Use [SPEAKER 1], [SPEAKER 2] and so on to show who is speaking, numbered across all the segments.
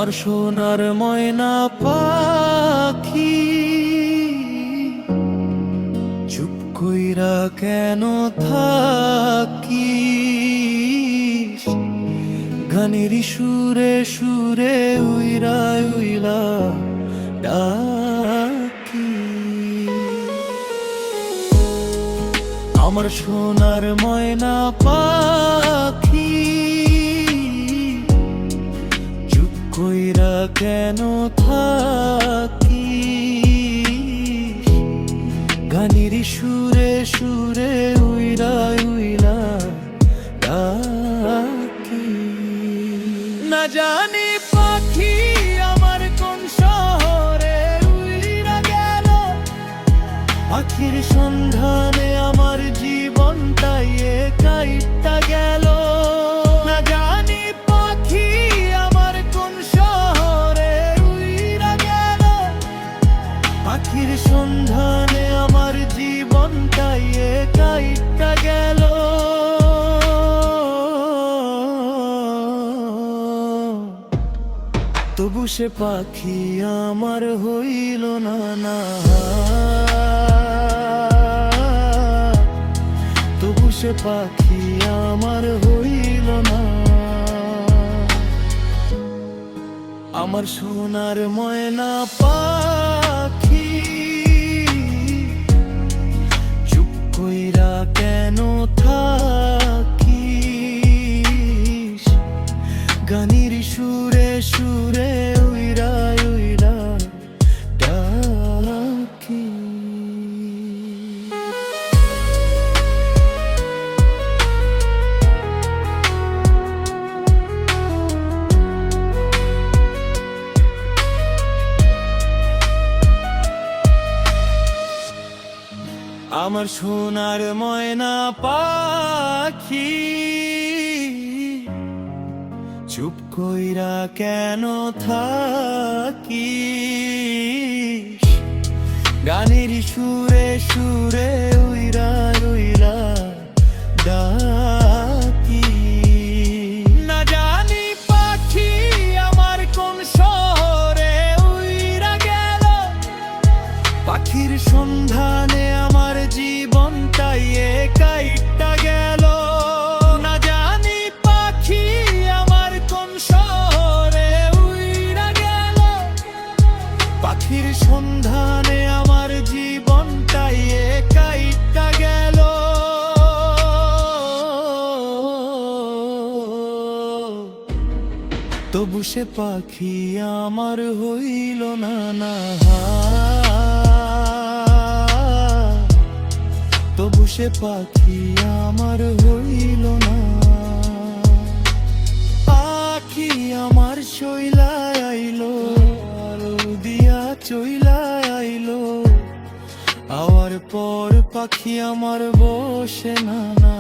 [SPEAKER 1] আমার সোনার ময়না পাখি চুপ কইরা কেন থাকিস? গানের সুরে সুরে উইরা উইরা ডাকি। আমার সোনার ময়না পাখি চুপ কইরা কেন থাকিস? গানের সুরে সুরে উইরা উইরা ডাকি। না জানি পাখি আমার কোন শহরে উইরা গেল, পাখির সন্ধানে আমার জীবনটাই কাইটা গেল। না জানি পাখি আমার কোন শহরে উইরা গেল, পাখির সন্ধানে আমার জীবনটাই কাইটা গেল। তবু সে পাখি আমার হইল না না, তবু সে পাখি আমার হইল না। আমার সোনার ময়না পাখি চুপ কইরা কেন থাকিস? গানের সুরে সুরে উইরা উইরা ডাকি। আমার সোনার ময়না পাখি চুপ কইরা কেন থাকিস? গানের সুরে সুরে উইরা উইরা ডাকি। না জানি পাখি আমার কোন শহরে উইরা গেল, পাখির সন্ধানে আমার জীবনটাই কাইটা গেল। না জানি পাখি আমার কোন শহরে উইরা গেল, পাখির সন্ধানে আমার জীবনটাই কাইটা গেল। তবু সে পাখি আমার হইল না না, তবু সে পাখি আমার হইল না। পাখি আমার চইলা আইলো, আলো দিয়া চইলা আইলো, আওয়ার পর পাখি আমার বসে না না।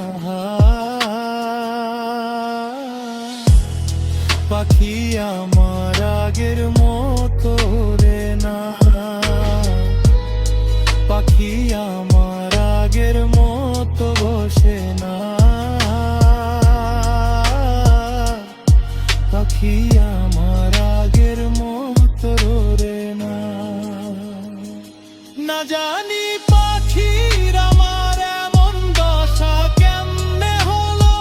[SPEAKER 1] পাখি আমার আগের মতো রে না, পাখি আমার আগের মতো বসে না। পাখি আমার আগের মতো রে না। না জানি পাখির আমার এমন দশা কেমনে হলো,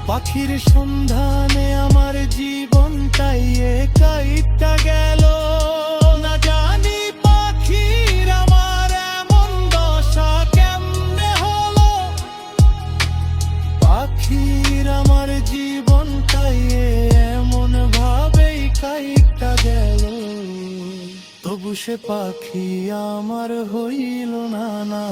[SPEAKER 1] পাখির সন্ধানে আমার জীবনটাই কাইটা গেল। না জানি পাখির আমার এমন দশা কেমনে হলো, পাখির আমার জীবনটাই এমন ভাবেই কাইটা গেল। তবু সে পাখি আমার হইল না না।